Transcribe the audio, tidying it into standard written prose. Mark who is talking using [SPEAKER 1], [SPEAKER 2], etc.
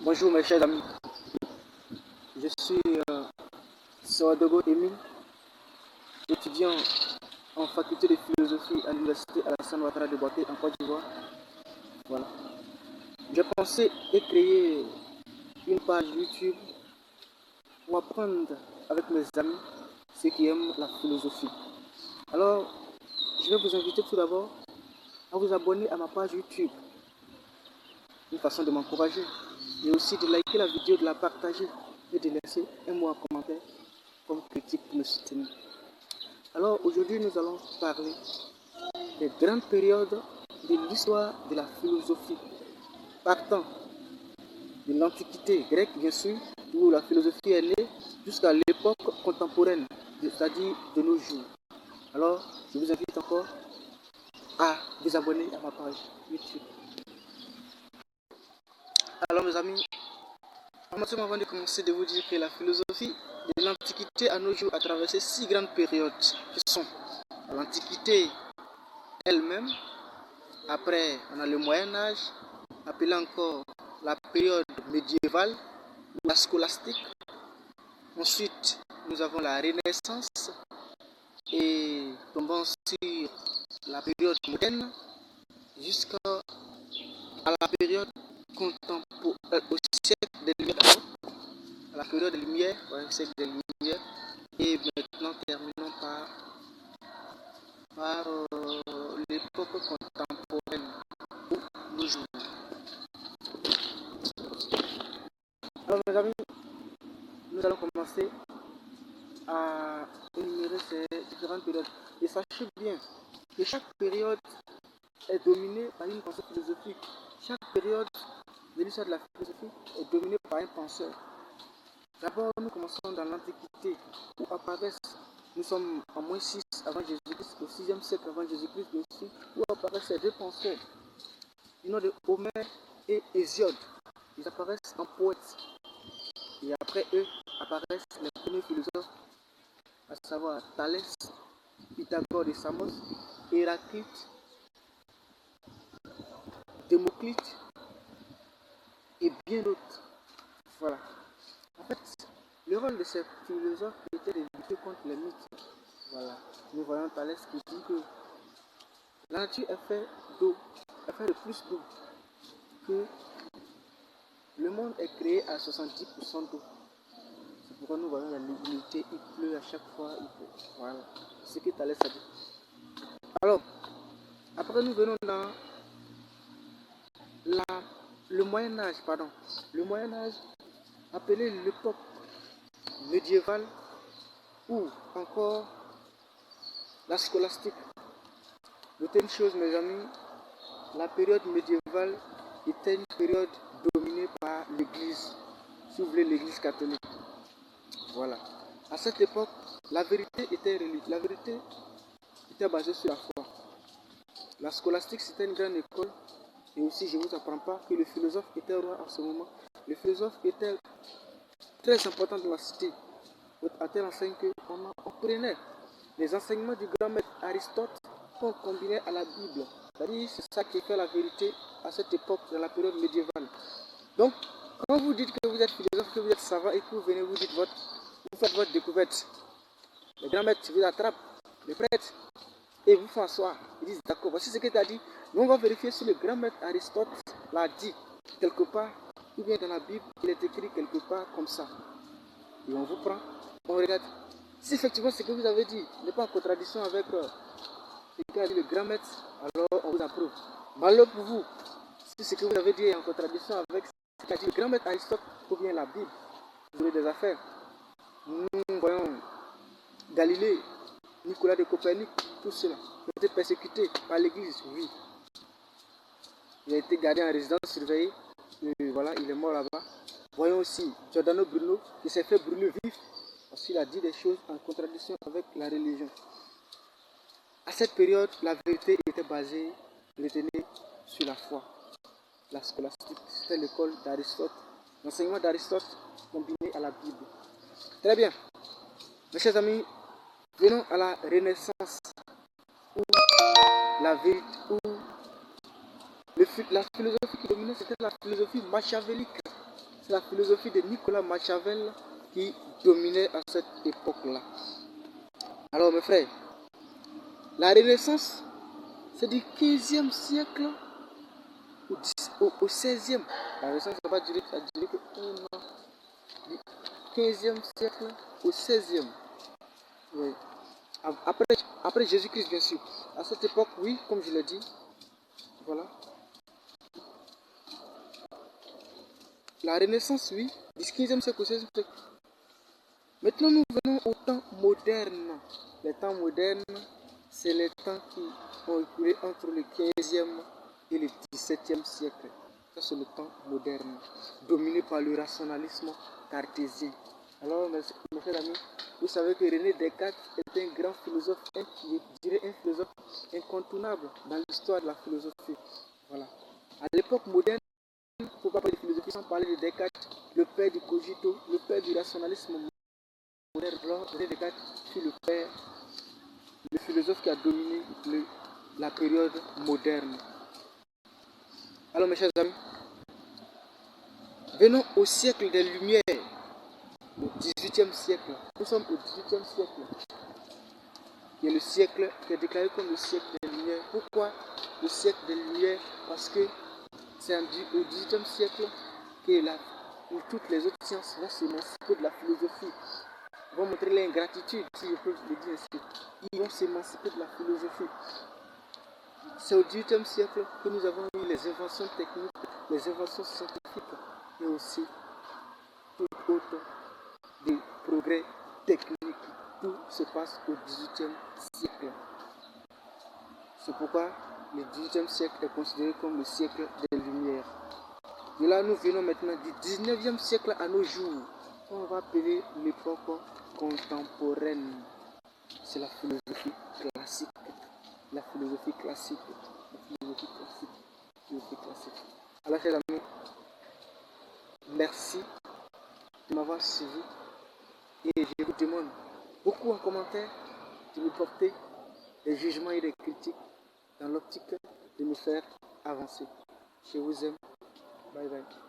[SPEAKER 1] Bonjour mes chers amis, je suis Soadogo Emile, étudiant en faculté de philosophie à l'université Alassane Ouattara de Boaké en Côte d'Ivoire. Voilà. J'ai pensé et créé une page YouTube pour apprendre avec mes amis ceux qui aiment la philosophie. Alors, je vais vous inviter tout d'abord à vous abonner à ma page YouTube, une façon de m'encourager, et aussi de liker la vidéo, de la partager et de laisser un mot en commentaire comme critique pour me soutenir. Alors aujourd'hui nous allons parler des grandes périodes de l'histoire de la philosophie, partant de l'Antiquité grecque bien sûr, où la philosophie est née, jusqu'à l'époque contemporaine, c'est-à-dire de nos jours. Alors je vous invite encore à vous abonner à ma page YouTube. Alors mes amis, avant de commencer de vous dire que la philosophie de l'Antiquité à nos jours a traversé 6 grandes périodes qui sont l'Antiquité elle-même. Après, on a le Moyen-Âge, appelé encore la période médiévale, la scolastique. Ensuite, nous avons la Renaissance et tombons sur la période moderne jusqu'à la période contemporaine, au siècle des Lumières, à la période des Lumières, au siècle des Lumières. Et maintenant, terminons par l'époque contemporaine où nous jouons. Alors mes amis, nous allons commencer à énumérer ces différentes périodes. Et sachez bien que chaque période est dominée par une pensée philosophique. Chaque période de l'histoire de la philosophie est dominée par un penseur. D'abord, nous commençons dans l'Antiquité, où apparaissent, nous sommes en moins 6 avant Jésus-Christ, au 6e siècle avant Jésus-Christ, aussi, où apparaissent ces deux penseurs, du nom de Homère et Hésiode. Ils apparaissent en poètes. Et après eux apparaissent les premiers philosophes, à savoir Thalès, Pythagore de Samos, Héraclite, Démocrite et bien d'autres. Voilà. En fait, le rôle de ces philosophes était de lutter contre les mythes. Voilà. Nous voyons Thalès qui dit que la nature est faite d'eau, est faite de plus d'eau, que le monde est créé à 70% d'eau. C'est pourquoi nous voyons la l'humidité, il pleut à chaque fois, il pleut. Voilà. C'est ce que Thalès a dit. Alors, après nous venons dans le Moyen-Âge, Le Moyen-Âge, appelé l'époque médiévale ou encore la scolastique. Notez une chose, mes amis, la période médiévale était une période dominée par l'Église, si vous voulez, l'Église catholique. Voilà. À cette époque, la vérité était basée sur la foi. La scolastique, c'était une grande école. Et aussi, je ne vous apprends pas que le philosophe était roi en ce moment. Le philosophe était très important dans la cité, à tel enseigne qu'on prenait les enseignements du grand maître Aristote qu'on combinait à la Bible. C'est-à-dire, c'est ça qui fait la vérité à cette époque, dans la période médiévale. Donc, quand vous dites que vous êtes philosophe, que vous êtes savant et que vous venez, vous faites votre découverte, les grands maîtres vous attrapent, les prêtres, et vous font asseoir. Ils disent, d'accord, voici ce que tu as dit. Nous, on va vérifier si le grand maître Aristote l'a dit quelque part, ou bien dans la Bible, il est écrit quelque part comme ça. Et on vous prend, on regarde. Si effectivement ce que vous avez dit n'est pas en contradiction avec ce qu'a dit le grand maître, alors on vous approuve. Malheur pour vous, si ce que vous avez dit est en contradiction avec ce qu'a dit le grand maître Aristote ou bien la Bible, vous avez des affaires. Nous voyons Galilée, Nicolas de Copernic, tout cela ont été persécutés par l'église, oui. Il a été gardé en résidence surveillée, et voilà, il est mort là-bas. Voyons aussi Giordano Bruno qui s'est fait brûler vif parce qu'il a dit des choses en contradiction avec la religion. À cette période, la vérité était basée, retenue sur la foi. La scolastique, c'était l'école d'Aristote, l'enseignement d'Aristote combiné à la Bible. Très bien. Mes chers amis, venons à la Renaissance, où la vérité, où la philosophie qui dominait, c'était la philosophie machiavélique. C'est la philosophie de Nicolas Machiavel qui dominait à cette époque-là. Alors mes frères, la Renaissance, c'est du 15e siècle au 16e. La Renaissance, ça va durer que 1 an. Du 15e siècle au 16e. Oui. Après Jésus-Christ, bien sûr. À cette époque, oui, comme je l'ai dit, voilà. La Renaissance, oui, du 15e siècle au 16e siècle. Maintenant, nous venons au temps moderne. Les temps modernes, c'est les temps qui ont écoulé entre le 15e et le 17e siècle. Ça, c'est le temps moderne, dominé par le rationalisme cartésien. Alors, mes chers amis, vous savez que René Descartes est un grand philosophe, je dirais un philosophe incontournable dans l'histoire de la philosophie. Voilà. À l'époque moderne, il ne faut pas parler de philosophie sans parler de Descartes, le père du cogito, le père du rationalisme moderne. René Descartes fut le père, le philosophe qui a dominé la période moderne. Alors, mes chers amis, venons au siècle des Lumières, au XVIIIe siècle. Nous sommes au XVIIIe siècle. qui est le siècle, qui est déclaré comme le siècle des Lumières. Pourquoi le siècle des Lumières? Parce que c'est au XVIIIe siècle que toutes les autres sciences vont s'émanciper de la philosophie, vont montrer l'ingratitude, si je peux le dire ainsi. Ils vont s'émanciper de la philosophie. C'est au XVIIIe siècle que nous avons eu les inventions techniques, les inventions scientifiques, et aussi tout autre des progrès techniques. Tout se passe au XVIIIe siècle. C'est pourquoi le XVIIIe siècle est considéré comme le siècle des Lumières. De là, nous venons maintenant du XIXe siècle à nos jours. On va appeler l'époque contemporaine. C'est la philosophie classique. La philosophie classique. La philosophie classique. La philosophie classique. Alors, chers amis, merci de m'avoir suivi. Et je vous demande beaucoup en commentaire de me porter des jugements et des critiques dans l'optique de me faire avancer. Je vous aime. Bye bye.